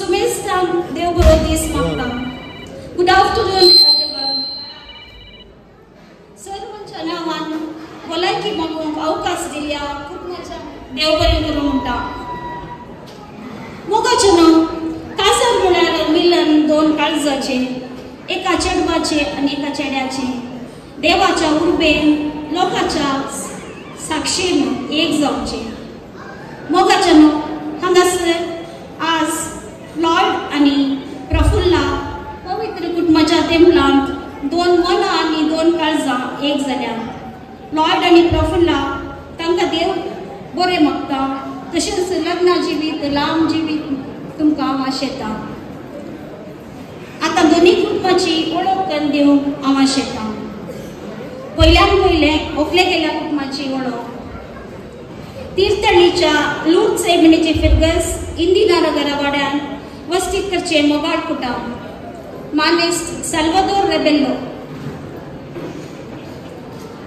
सुमेस्तान देव बरो दीस मागता. Good afternoon everyone. सर्वांच्या नावान भलायकी मागूंक अवकाश दिल्या खूप मजा देव बरें करूं म्हणटा. मोगाचें नांव काजार म्हळ्यार मिलन दोन काळजाचे, एका चेडवाचे आनी एका चेड्याचे. देवाच्या उर्बेन लोकांच्या साक्षीन एक जावचे. मोगाचें नांव हांगासर आज लॉर्ड आनी प्रफुल्ला पवित्र कुटुंबाच्या तेंपलांत दोन मनां आनी दोन काळजां एक जाल्या. लॉर्ड आनी प्रफुल्ला तांकां देव बरें मागता. तशेंच लग्ना जिवीत लांब जिवीत तुमकां आवाज येता. आतां दोनी कुटुंबाची वळख करून दिवंक आवाज येता. पयल्यान पयलें ओकले गेल्या कुटुंबाची वळख. तीर्थहळ्ळीच्या लूट सेमिनीचे फिरगस इंदिरानगरा वाड्यान वस्तीत करचे मोगाळ कुटुंब. मानेस्त साल्वादोर रेबेल्लो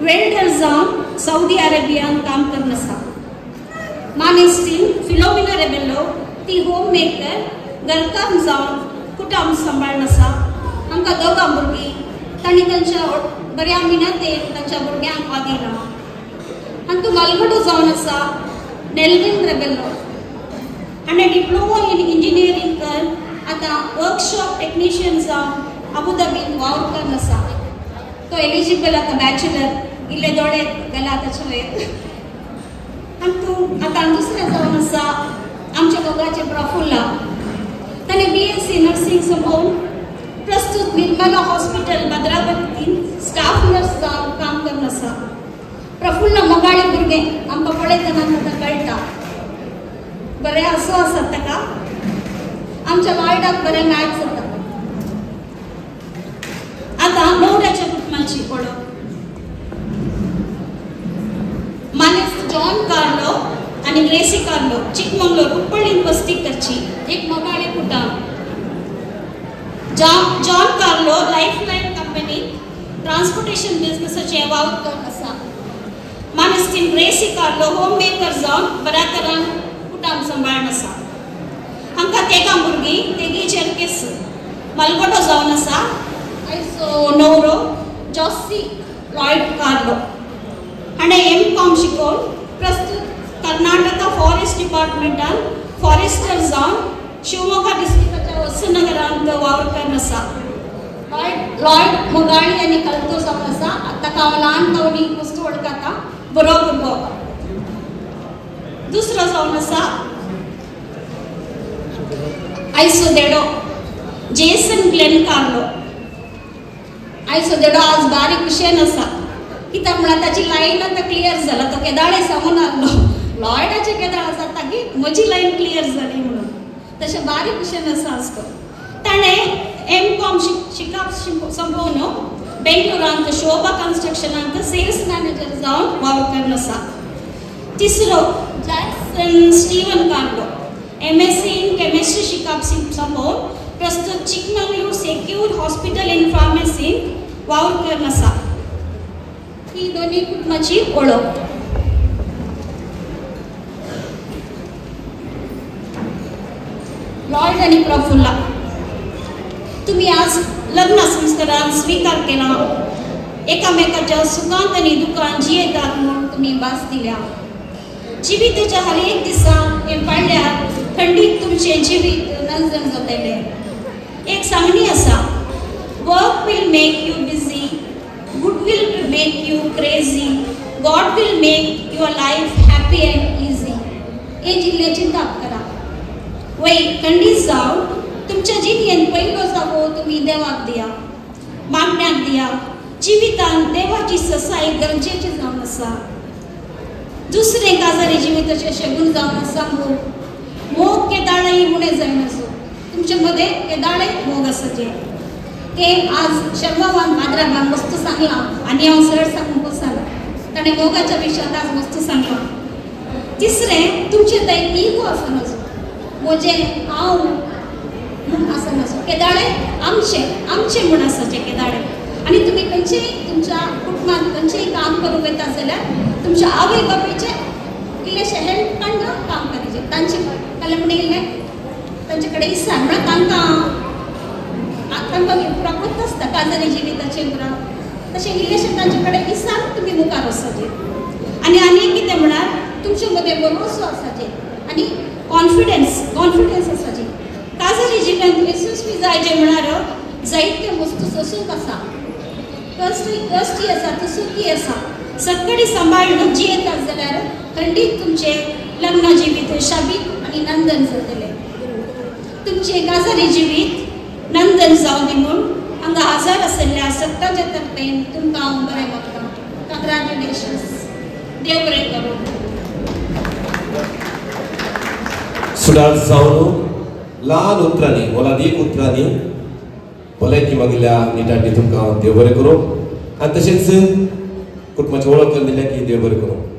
वेल्डर जावन सौदी अरेबियान काम करन आसा. मानेस्तीन फिलोमिना रेबेल्लो ती होम मेकर घरकाम जावन कुटुंब सांबाळन आसा. आमकां दोगां भुरगीं तांणी तांच्या बऱ्या मिनतेन तांच्या भुरग्यांक वागयला. आनी तूं मालगडो जावन आसा नेल्विन रेबेल्लो. हाणें डिप्लोमा इन इंजिनियरींग कर आतां वर्कशॉप टेक्निशियन जावन अबुधाबीन वावर करन आसा. तो एलिजिबल आतां बॅचलर इल्ले दोडे गेला ताचे वयर. आनी तूं आतां दुसरें जावन आसा आमच्या दोगांचे प्रफुल्ला. ताणें BSc नर्सिंग संपवून प्रस्तुत निर्मला हॉस्पिटल भद्रावतीन स्टाफ नर्स जावन काम करन आसा. प्रफुल्ला मोगाळें भुरगें आमकां पळयतना ताका कळटा. बरें आसो आसात ताका. आमच्या वार्डाक बरें मॅच जाता. आतां णवऱ्याच्या कुटुंबाची वळख. मानेस्त जॉन कार्लो आनी ग्रेसी कार्लो चिकमंगलोर उपळीन वस्ती करची एक मोगाळें कुटुंब. John Carlo Lifeline company transportation बिझनेसाचे वावर करन आसा. मानेस्तीन ग्रेसी कार्लो होम मेकर जावन बऱ्या तरान कुटुंब सांबाळन आसा. हांकां तेगां भुरगीं तेगी चेरकेस मालगडो जावन आसा. आयचो न्हवरो जॉसी लॉयड कार्लो. हाणें M.Com शिकोवन प्रस्तुत कर्नाटका फॉरेस्ट डिपार्टमेंटान फॉरेस्टर जावन शिवमोगा डिस्ट्रिक्टाच्या वसनगरांत वावर करन आसा. लॉयड मोगाळी आनी कलतो जावन आसा. ताका हांव ल्हानपणी वस्तू वळखता. बरो भुरगो. दुसरो जावन आसा आयचो देडो जेसन ग्लेन कार्लो. आयचो देडो आज बारीक विशयन आसा. कित्याक म्हळ्यार ताची लायन आतां क्लियर जाला. तो केदाळे सांगून आहलो लॉयडाचे केदाळ जाता की म्हजी लायन क्लियर जाली म्हणून. तशें बारीक विशयन आसा आसतो. ताणें M.Com शिकप संपवून बेंगलोरांत शोभा कन्स्ट्रक्शनांत सेल्स मॅनेजर जावन वावर करन आसा. तिसरो Jackson Steven Carlo MSc in chemistry शिकप संपवून प्रस्तुत चिकमंगलूर सेक्यूर हॉस्पिटल इन फार्मसीन वावर करन आसा. ही दोन्ही कुटुंबाची वळख. लॉर्ड आनी प्रफुल्ला तुम्ही आज लग्न संस्कारान स्वीकार केला. एकामेकाच्या सुखांत आनी दुखांत जियेतात म्हणून तुम्ही भास दिल्या. जिविताच्या हर एक दिसान हे पडल्यार थंडीत तुमचे जिवीत नंजन जातले. एक सांगणी आसा work will make you busy, good will make you crazy, God will make your life happy and easy. हे जिल्ले चिंता करा. वय थंडीत जावन तुमच्या जिणेन पयलो जागो तुम्ही देवाक दिया, मागण्याक दिया. जिवितान देवाची ससाय गरजेची जावन आसा. दुसरे काजारी जिविताचे शेगून जावन आसा. मोग केदाळेय उणें जायन आसो. तुमचे मदें केदाळे मोग आसाचे. ते आज शर्मावान भाद्राबान मस्त सांगला आनी हांव सरळ सांगूंक वचना. ताणें मोगाच्या विशयांत आज मस्त सांगला. तिसरें तुमचे थंय इगो आसनासो. म्हजें हांव म्हूण आसनासो. केदाळे आमचे म्हूण आसाचे केदाळे. आनी तुमी खंयचेय तुमच्या कुटुंबांत खंयचेय काम करूंक येता जाल्यार तुमच्या आवय बापायचे इल्लेशें हेल्प काडून काम करायचें. तांचे कलेमणे इल्लें तांचे कडेन इसार म्हणल्यार तांकां पुराकूच आसता काजारी जिविताचें पुराक तशें इल्लेशें तांचे कडेन इसार तुमी मुखार वचपाचें आनी कितें म्हणल्यार तुमचे मदें भरवंसो आसाचें आनी कॉन्फिडन्स आसाचें काजारी जिवितांत येसस्वी जायचें म्हणल्यार जायत्यो वस्तू सोसूंक आसा कश्टी आसा ती सुखी आसा सगळी सांबाळून जियेतात जाल्यार खंडीत तुमचे लग्न जिवीत शाबीत आनी नंदन जातलें तुमचे काजारी जिवीत नंदन जावं दी म्हूण हांगा हजार आशिल्ल्या सत्ताच्या तर्फेन तुमकां हांव बरें मागतां कंग्रॅच्युलेशन्स देव बरें करूं सुडार जावन ल्हान उतरांनी मोलादीक उतरांनी भलायकी मागिल्ल्या निटांनी तुमकां देव बरें करूं आनी तशेंच कुटुंबाची वळख करून दिल्या की देव बरें करूं